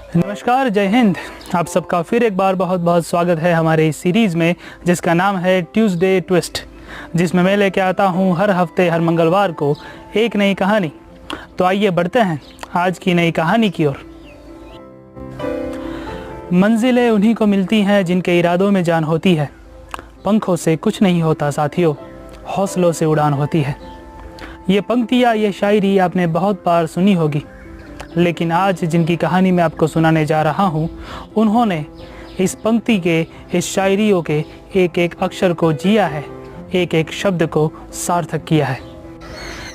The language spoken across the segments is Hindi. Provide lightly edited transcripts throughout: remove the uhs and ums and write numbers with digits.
नमस्कार, जय हिंद। आप सबका फिर एक बार बहुत बहुत स्वागत है हमारे इस सीरीज़ में जिसका नाम है ट्यूसडे ट्विस्ट, जिसमें मैं लेके आता हूँ हर हफ्ते हर मंगलवार को एक नई कहानी। तो आइए बढ़ते हैं आज की नई कहानी की ओर। मंजिलें उन्हीं को मिलती हैं जिनके इरादों में जान होती है। पंखों से कुछ नहीं होता साथियों, हौसलों से उड़ान होती है। ये पंक्तियाँ, ये शायरी आपने बहुत बार सुनी होगी, लेकिन आज जिनकी कहानी मैं आपको सुनाने जा रहा हूँ, उन्होंने इस पंक्ति के, इस शायरियों के एक एक अक्षर को जिया है, एक एक शब्द को सार्थक किया है।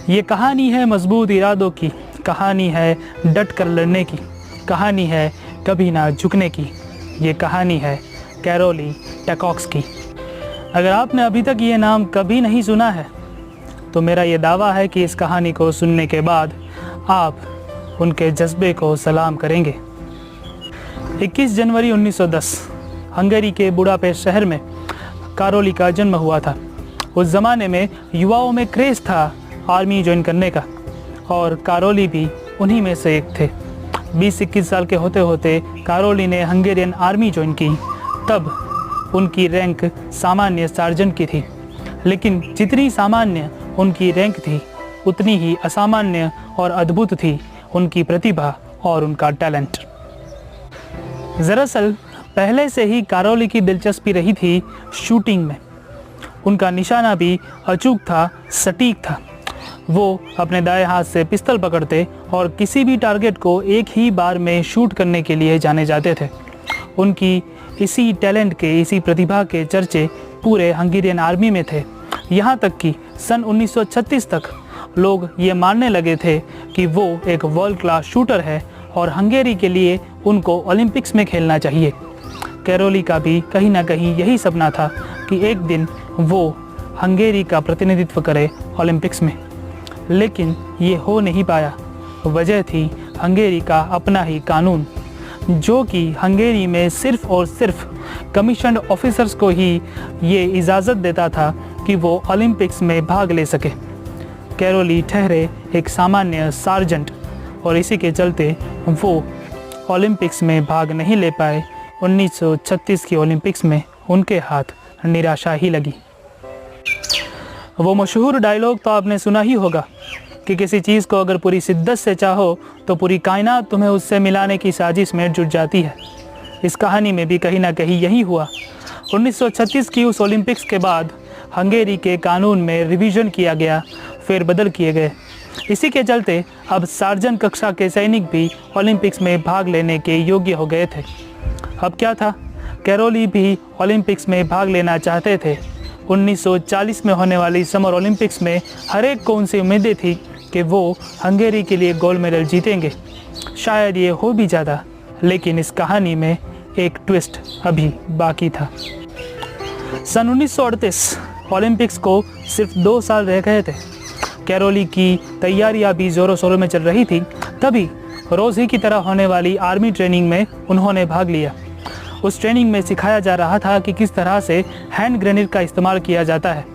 ये कहानी है मजबूत इरादों की, कहानी है डट कर लड़ने की, कहानी है कभी ना झुकने की। ये कहानी है कैरोली टैकॉक्स की। अगर आपने अभी तक ये नाम कभी नहीं सुना है तो मेरा ये दावा है कि इस कहानी को सुनने के बाद आप उनके जज्बे को सलाम करेंगे। 21 जनवरी 1910 हंगरी के बुडापेस्ट शहर में कैरोली का जन्म हुआ था। उस ज़माने में युवाओं में क्रेज़ था आर्मी ज्वाइन करने का, और कैरोली भी उन्हीं में से एक थे। 20-21 साल के होते होते कैरोली ने हंगेरियन आर्मी ज्वाइन की। तब उनकी रैंक सामान्य सार्जेंट की थी, लेकिन जितनी सामान्य उनकी रैंक थी, उतनी ही असामान्य और अद्भुत थी उनकी प्रतिभा और उनका टैलेंट। दरअसल पहले से ही कैरोली की दिलचस्पी रही थी शूटिंग में। उनका निशाना भी अचूक था, सटीक था। वो अपने दाएं हाथ से पिस्तौल पकड़ते और किसी भी टारगेट को एक ही बार में शूट करने के लिए जाने जाते थे। उनकी इसी टैलेंट के, इसी प्रतिभा के चर्चे पूरे हंगेरियन आर्मी में थे। यहाँ तक कि सन 1936 तक लोग ये मानने लगे थे कि वो एक वर्ल्ड क्लास शूटर है और हंगेरी के लिए उनको ओलंपिक्स में खेलना चाहिए। कैरोली का भी कहीं ना कहीं यही सपना था कि एक दिन वो हंगेरी का प्रतिनिधित्व करे ओलंपिक्स में, लेकिन ये हो नहीं पाया। वजह थी हंगेरी का अपना ही कानून, जो कि हंगेरी में सिर्फ और सिर्फ कमीशन्ड ऑफिसर्स को ही ये इजाज़त देता था कि वो ओलंपिक्स में भाग ले सके। कैरोली ठहरे एक सामान्य सार्जेंट, और इसी के चलते वो ओलंपिक्स में भाग नहीं ले पाए। 1936 की ओलंपिक्स में उनके हाथ निराशा ही लगी। वो मशहूर डायलॉग तो आपने सुना ही होगा कि किसी चीज़ को अगर पूरी शिद्दत से चाहो तो पूरी कायनात तुम्हें उससे मिलाने की साजिश में जुट जाती है। इस कहानी में भी कहीं ना कहीं यही हुआ। 1936 की उस ओलंपिक्स के बाद हंगेरी के कानून में रिवीजन किया गया, फिर बदल किए गए। इसी के चलते अब सार्जेंट कक्षा के सैनिक भी ओलंपिक्स में भाग लेने के योग्य हो गए थे। अब क्या था, कैरोली भी ओलंपिक्स में भाग लेना चाहते थे। 1940 में होने वाली समर ओलंपिक्स में हर एक को उनसे उम्मीदें थी कि वो हंगेरी के लिए गोल्ड मेडल जीतेंगे। शायद ये हो भी जाता, लेकिन इस कहानी में एक ट्विस्ट अभी बाकी था। सन 1938 ओलंपिक्स को सिर्फ 2 साल रह गए थे। कैरोली की तैयारियां भी ज़ोरों शोरों में चल रही थी। तभी रोज़ ही की तरह होने वाली आर्मी ट्रेनिंग में उन्होंने भाग लिया। उस ट्रेनिंग में सिखाया जा रहा था कि किस तरह से हैंड ग्रेनेड का इस्तेमाल किया जाता है।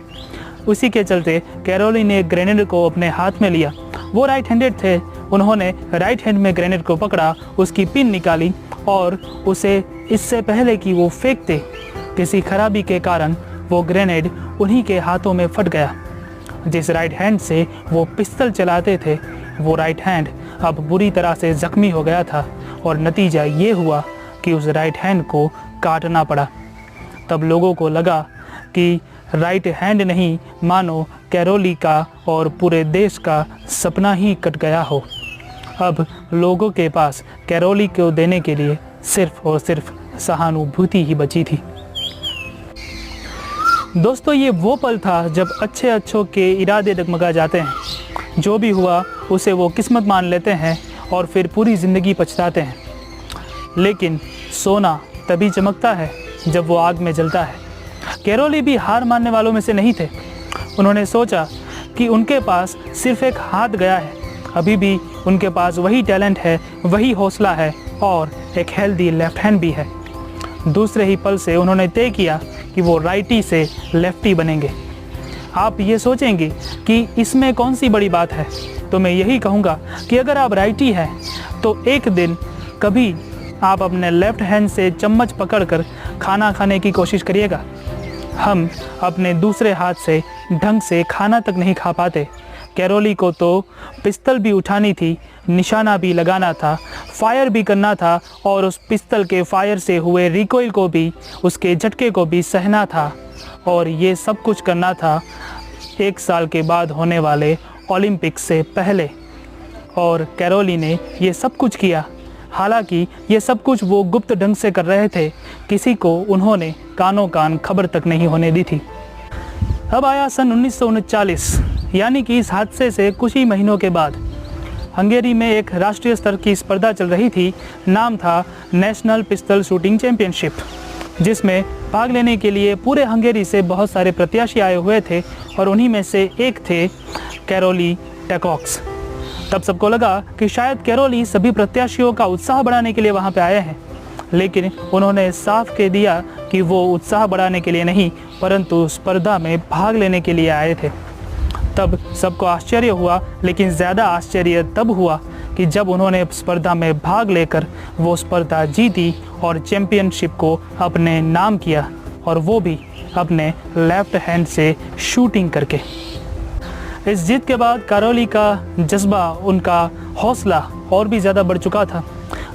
उसी के चलते कैरोली ने ग्रेनेड को अपने हाथ में लिया। वो राइट हैंडेड थे। उन्होंने राइट हैंड में ग्रेनेड को पकड़ा, उसकी पिन निकाली और उसे इससे पहले कि वो फेंकते, किसी खराबी के कारण वो ग्रेनेड उन्हीं के हाथों में फट गया। जिस राइट हैंड से वो पिस्तौल चलाते थे, वो राइट हैंड अब बुरी तरह से ज़ख्मी हो गया था, और नतीजा ये हुआ कि उस राइट हैंड को काटना पड़ा। तब लोगों को लगा कि राइट हैंड नहीं, मानो कैरोली का और पूरे देश का सपना ही कट गया हो। अब लोगों के पास कैरोली को देने के लिए सिर्फ और सिर्फ सहानुभूति ही बची थी। दोस्तों, ये वो पल था जब अच्छों के इरादे डगमगा जाते हैं। जो भी हुआ उसे वो किस्मत मान लेते हैं और फिर पूरी ज़िंदगी पछताते हैं। लेकिन सोना तभी चमकता है जब वो आग में जलता है। कैरोली भी हार मानने वालों में से नहीं थे। उन्होंने सोचा कि उनके पास सिर्फ एक हाथ गया है, अभी भी उनके पास वही टैलेंट है, वही हौसला है और एक हेल्दी लेफ्ट हैंड भी है। दूसरे ही पल से उन्होंने तय किया कि वो राइटी से लेफ्टी बनेंगे। आप ये सोचेंगे कि इसमें कौन सी बड़ी बात है, तो मैं यही कहूँगा कि अगर आप राइटी हैं तो एक दिन कभी आप अपने लेफ्ट हैंड से चम्मच पकड़कर खाना खाने की कोशिश करिएगा। हम अपने दूसरे हाथ से ढंग से खाना तक नहीं खा पाते। कैरोली को तो पिस्तल भी उठानी थी, निशाना भी लगाना था, फायर भी करना था और उस पिस्तल के फायर से हुए रिकॉइल को भी, उसके झटके को भी सहना था। और ये सब कुछ करना था 1 साल के बाद होने वाले ओलंपिक्स से पहले। और कैरोली ने ये सब कुछ किया। हालांकि ये सब कुछ वो गुप्त ढंग से कर रहे थे, किसी को उन्होंने कानों कान खबर तक नहीं होने दी थी। अब आया सन 1939, यानी कि इस हादसे से कुछ ही महीनों के बाद। हंगेरी में एक राष्ट्रीय स्तर की स्पर्धा चल रही थी, नाम था नेशनल पिस्तल शूटिंग चैंपियनशिप, जिसमें भाग लेने के लिए पूरे हंगेरी से बहुत सारे प्रत्याशी आए हुए थे और उन्हीं में से एक थे कैरोली टैकॉक्स। तब सबको लगा कि शायद कैरोली सभी प्रत्याशियों का उत्साह बढ़ाने के लिए वहाँ पे आए हैं, लेकिन उन्होंने साफ कह दिया कि वो उत्साह बढ़ाने के लिए नहीं, परंतु स्पर्धा में भाग लेने के लिए आए थे। तब सबको आश्चर्य हुआ, लेकिन ज़्यादा आश्चर्य तब हुआ कि जब उन्होंने स्पर्धा में भाग लेकर वो स्पर्धा जीती और चैंपियनशिप को अपने नाम किया, और वो भी अपने लेफ्ट हैंड से शूटिंग करके। इस जीत के बाद कैरोली का जज्बा, उनका हौसला और भी ज़्यादा बढ़ चुका था।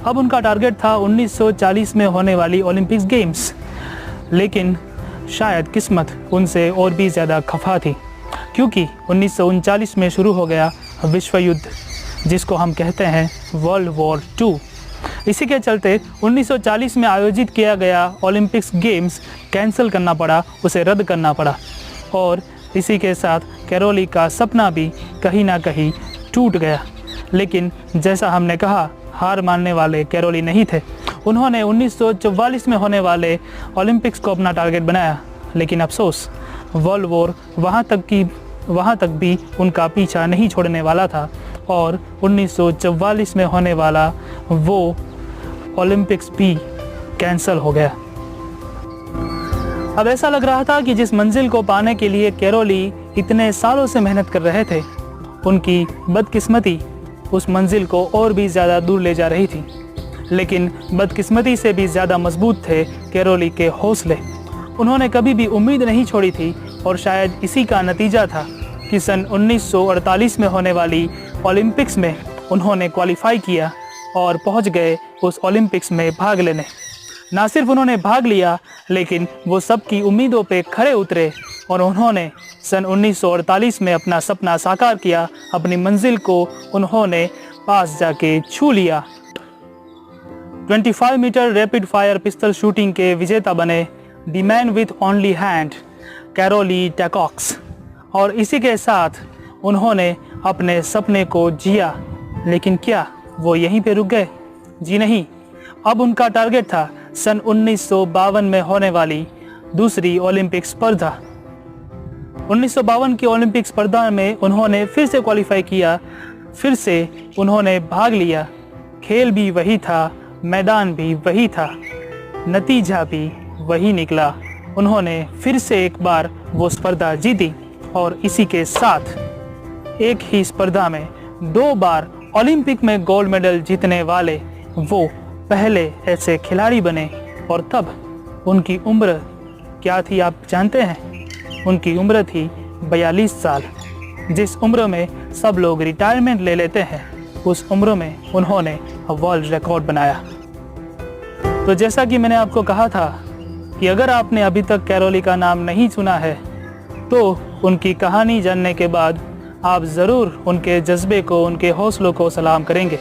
अब उनका टारगेट था 1940 में होने वाली ओलंपिक्स गेम्स, लेकिन शायद किस्मत उनसे और भी ज़्यादा खफा थी, क्योंकि 1939 में शुरू हो गया विश्व युद्ध, जिसको हम कहते हैं वर्ल्ड वॉर 2। इसी के चलते 1940 में आयोजित किया गया ओलंपिक्स गेम्स कैंसिल करना पड़ा, उसे रद्द करना पड़ा। और इसी के साथ कैरोली का सपना भी कहीं ना कहीं टूट गया। लेकिन जैसा हमने कहा, हार मानने वाले कैरोली नहीं थे। उन्होंने 1944 में होने वाले ओलंपिक्स को अपना टारगेट बनाया, लेकिन अफसोस वर्ल्ड वॉर वहाँ तक भी उनका पीछा नहीं छोड़ने वाला था और 1944 में होने वाला वो ओलंपिक्स भी कैंसिल हो गया। अब ऐसा लग रहा था कि जिस मंजिल को पाने के लिए कैरोली इतने सालों से मेहनत कर रहे थे, उनकी बदकिस्मती उस मंजिल को और भी ज़्यादा दूर ले जा रही थी। लेकिन बदकिस्मती से भी ज़्यादा मजबूत थे कैरोली के हौसले। उन्होंने कभी भी उम्मीद नहीं छोड़ी थी और शायद इसी का नतीजा था कि सन 1948 में होने वाली ओलंपिक्स में उन्होंने क्वालिफाई किया और पहुंच गए उस ओलंपिक्स में भाग लेने। ना सिर्फ उन्होंने भाग लिया, लेकिन वो सबकी उम्मीदों पे खरे उतरे और उन्होंने सन 1948 में अपना सपना साकार किया। अपनी मंजिल को उन्होंने पास जाके छू लिया। 25 metre rapid fire pistol shooting के विजेता बने the man with only hand, Karoly Takacs. और इसी के साथ उन्होंने अपने सपने को जिया। लेकिन क्या वो यहीं पे रुक गए? जी नहीं। अब उनका टारगेट था सन 1952 में होने वाली दूसरी ओलंपिक स्पर्धा। 1952 की ओलंपिक स्पर्धा में उन्होंने फिर से क्वालिफाई किया, फिर से उन्होंने भाग लिया। खेल भी वही था, मैदान भी वही था, नतीजा भी वही निकला। उन्होंने फिर से एक बार वो स्पर्धा जीती और इसी के साथ एक ही स्पर्धा में 2 बार ओलंपिक में गोल्ड मेडल जीतने वाले वो पहले ऐसे खिलाड़ी बने। और तब उनकी उम्र क्या थी आप जानते हैं? उनकी उम्र थी 42 साल। जिस उम्र में सब लोग रिटायरमेंट ले लेते हैं, उस उम्र में उन्होंने वर्ल्ड रिकॉर्ड बनाया। तो जैसा कि मैंने आपको कहा था कि अगर आपने अभी तक कैरोली का नाम नहीं सुना है, तो उनकी कहानी जानने के बाद आप ज़रूर उनके जज्बे को, उनके हौसलों को सलाम करेंगे।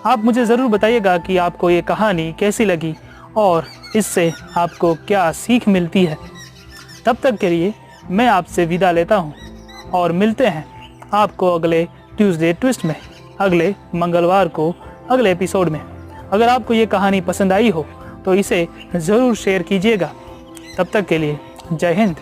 आप मुझे ज़रूर बताइएगा कि आपको ये कहानी कैसी लगी और इससे आपको क्या सीख मिलती है। तब तक के लिए मैं आपसे विदा लेता हूँ और मिलते हैं आपको अगले ट्यूसडे ट्विस्ट में, अगले मंगलवार को, अगले एपिसोड में। अगर आपको ये कहानी पसंद आई हो तो इसे ज़रूर शेयर कीजिएगा। तब तक के लिए जय हिंद।